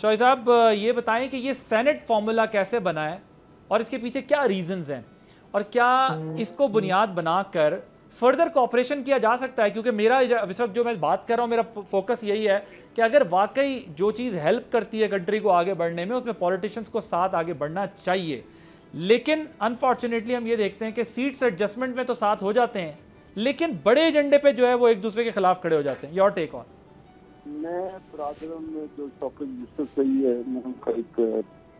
चौधरी साहब, ये बताएं कि ये सेनेट फॉर्मूला कैसे बना है और इसके पीछे क्या रीजंस हैं, और क्या इसको बुनियाद बनाकर फर्दर कॉपरेशन किया जा सकता है? क्योंकि मेरा इस वक्त जो मैं बात कर रहा हूँ, मेरा फोकस यही है कि अगर वाकई जो चीज़ हेल्प करती है कंट्री को आगे बढ़ने में, उसमें पॉलिटिशियंस को साथ आगे बढ़ना चाहिए। लेकिन अनफॉर्चुनेटली हम ये देखते हैं कि सीट्स एडजस्टमेंट में तो साथ हो जाते हैं, लेकिन बड़े एजेंडे पे जो है वो एक दूसरे के खिलाफ खड़े हो जाते हैं। Your take on. मैं बरादरम में जो शौकत यूसुफ सही है, मैं उनका एक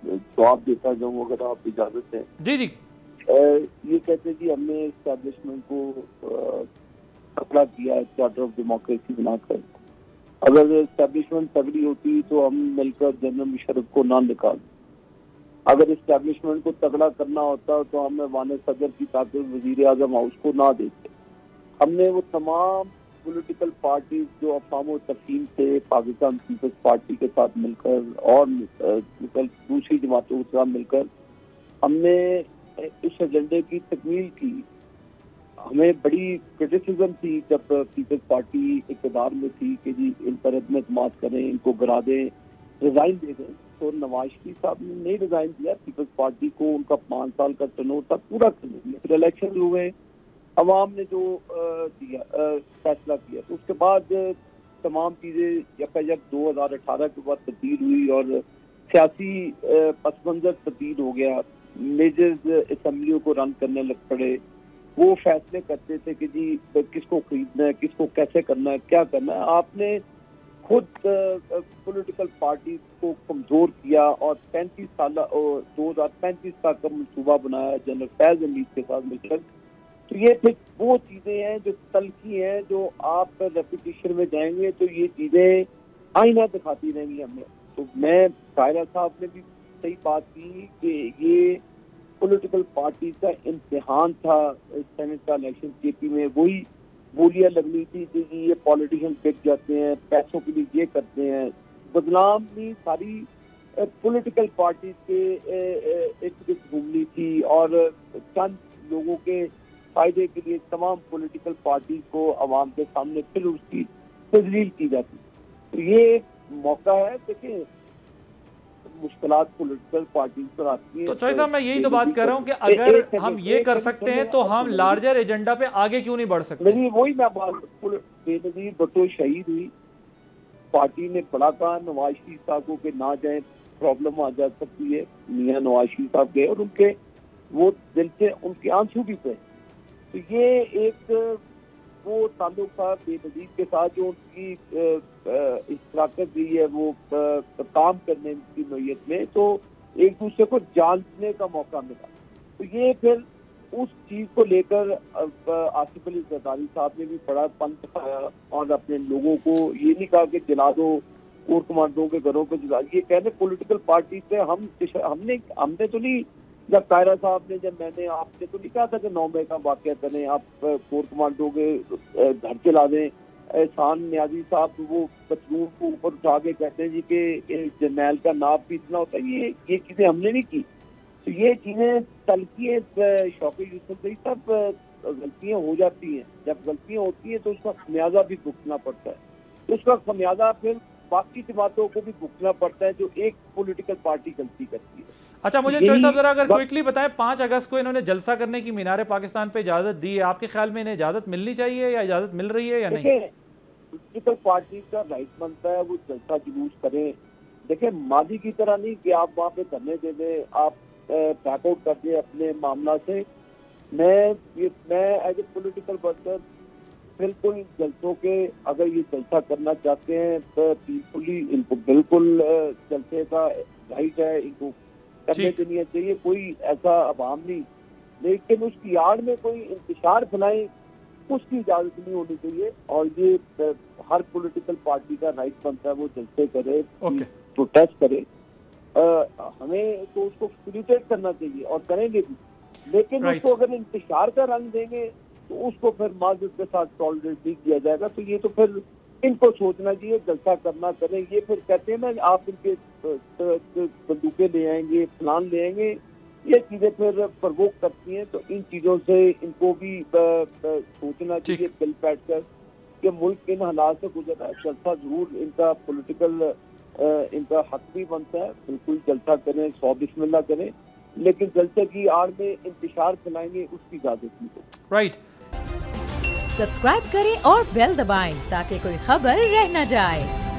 जवाब देता जाऊँ अगर आप इजाजत है। जी जी। ये कहते जी हमने एस्टैब्लिशमेंट को तकड़ा किया है चार्टर ऑफ डेमोक्रेसी बनाकर। अगर एस्टैब्लिशमेंट तगड़ी होती तो हम मिलकर जनरल मुशर्रफ को ना निकाल। अगर एस्टैब्लिशमेंट को तगड़ा करना होता तो हम वाने सदर की ताकत वजीर आजम हाउस को ना देते। हमने वो तमाम पॉलिटिकल पार्टी जो अफवाम तफहीम से पाकिस्तान पीपल्स पार्टी के साथ मिलकर और दूसरी जमातों के साथ मिलकर हमने इस एजेंडे की तकमील की। हमें बड़ी क्रिटिसिज्म थी जब पीपल्स पार्टी इक़्तिदार में थी कि जी इन पर अदम एतमाद करें, इनको गिरा दें, रिजाइन दे दें। तो नवाज शरीफ साहब ने नहीं रिजाइन दिया। पीपल्स पार्टी को उनका 5 साल का टर्नओवर था पूरा करने दिया। फिर इलेक्शन हुए, अवाम ने जो फैसला किया, तो उसके बाद तमाम चीज़ें यकजक 2018 के बाद तब्दील हुई और सियासी पस मंजर तब्दील हो गया। मेजर्स असम्बलियों को रन करने लग पड़े। वो फैसले करते थे कि जी किसको खरीदना है, किसको कैसे करना है, क्या करना है। आपने खुद पॉलिटिकल पार्टी को कमजोर किया और 35 साल 2035 का मंसूबा बनाया जनरल फैज हमीद के साथ मिलकर। तो ये फिर वो चीजें हैं जो तलखी हैं, जो आप रेपिटेशन में जाएंगे तो ये चीजें आईना दिखाती रहेंगी हमें। तो मैं कायरा साहब ने भी सही बात की कि ये पॉलिटिकल पार्टी का इम्तिहान था। सेनेट का इलेक्शन केपी में वही बोलियां लगनी थी कि ये पॉलिटिशियन बिक जाते हैं, पैसों के लिए ये करते हैं। बदनामी सारी पॉलिटिकल पार्टी के इर्द घूमनी थी और चंद लोगों के फायदे के लिए तमाम पॉलिटिकल पार्टी को आवाम के सामने फिर उसकी तजलील की जाती। तो ये मौका है। देखिए मुश्किलात पॉलिटिकल पार्टी पर आती है। तो चौधरी साहब, मैं यही तो बात कर रहा हूँ कि अगर हम ये कर सकते हैं तो हम लार्जर एजेंडा पे आगे क्यों नहीं बढ़ सकते? नहीं, वही मैं बात, बेनजीर भुट्टो शहीद हुई, पार्टी ने बड़ा कहा नवाज शरीफ साहब को कि ना जाए, प्रॉब्लम आ जा सकती है। मियां नवाज शरीफ साहब गए और उनके वो दिल से उनके आंसू भी पे। तो ये एक वो ताल्लुक था बेनजीर के साथ जो उनकी इश्तराकत दी है वो काम करने की नोयत में, तो एक दूसरे को जानने का मौका मिला। तो ये फिर उस चीज को लेकर आसिफ अली जरदारी साहब ने भी बड़ा पंथ खाया और अपने लोगों को ये नहीं कहा कि जला दो, कोर कमांडों के घरों पर जला। ये कहने पॉलिटिकल पार्टी से हमने तो नहीं, जब कायरा साहब ने, जब मैंने, आपने तो नहीं कहा था कि 9 मई का वाकया करें, आप कोर कमांडो के घर चला दें। एहसान न्याजी साहब वो पतलून को ऊपर उठा के कहते हैं जी कि जर्नैल का नाप भी इतना होता है। ये चीजें हमने नहीं की। तो ये चीजें तलखी शौकत यूसुफ सही सब गलतियां हो जाती हैं। जब गलतियां होती हैं तो उसका खमियाजा भी भुगतना पड़ता है। तो उसका खमियाजा फिर बाकी बातों को भी भुगतना पड़ता है जो एक पॉलिटिकल पार्टी गलती करती है। अच्छा, मुझे चौधरी साहब जरा अगर क्विकली बताएं, 5 अगस्त को इन्होंने जलसा करने की मीनार पाकिस्तान पे इजाजत दी है। आपके ख्याल में इन्हें इजाजत मिलनी चाहिए या इजाजत मिल रही है या नहीं? पॉलिटिकल पार्टी का राइट बनता है वो जलसा जुलूस करें। देखिए मादी की तरह नहीं कि आप वहाँ पे धरने दे दें, आप बैकआउट कर दें अपने मामला से। मैं एज ए पॉलिटिकल वर्कर बिल्कुल जलसों के, अगर ये जलसा करना चाहते हैं तो पीसफुली इनको बिल्कुल जलसे का राइट है, इनको करने देनी चाहिए। कोई ऐसा अवाम नहीं, लेकिन उसकी आड़ में कोई इंतशार फैलाए उसकी इजाजत नहीं होनी चाहिए। और ये हर पॉलिटिकल पार्टी का राइट बनता है वो जलसे करे, प्रोटेस्ट करे। हमें तो उसको फैसिलिटेट करना चाहिए और करेंगे भी, लेकिन उसको अगर इंतशार का रंग देंगे तो उसको फिर माजूद के साथ टॉलरेट नहीं किया जाएगा। तो ये तो फिर इनको सोचना चाहिए, जलसा करना करें। ये फिर कहते हैं ना आप इनके बंदूकें ले आएंगे, प्लान ले आएंगे, ये चीजें फिर प्रवोक करती हैं। तो इन चीजों से इनको भी सोचना चाहिए बिल बैठ कर कि मुल्क इन हालात से गुजरा है। जलसा जरूर इनका पॉलिटिकल इनका हक भी बनता है, बिल्कुल जलसा करें, 100 बिस्मिल्लाह करें, लेकिन जलसे की आड़ में इंतशार फैलाएंगे उसकी इजाजत नहीं हो। राइट। सब्सक्राइब करें और बेल दबाएं ताकि कोई खबर रह न जाए।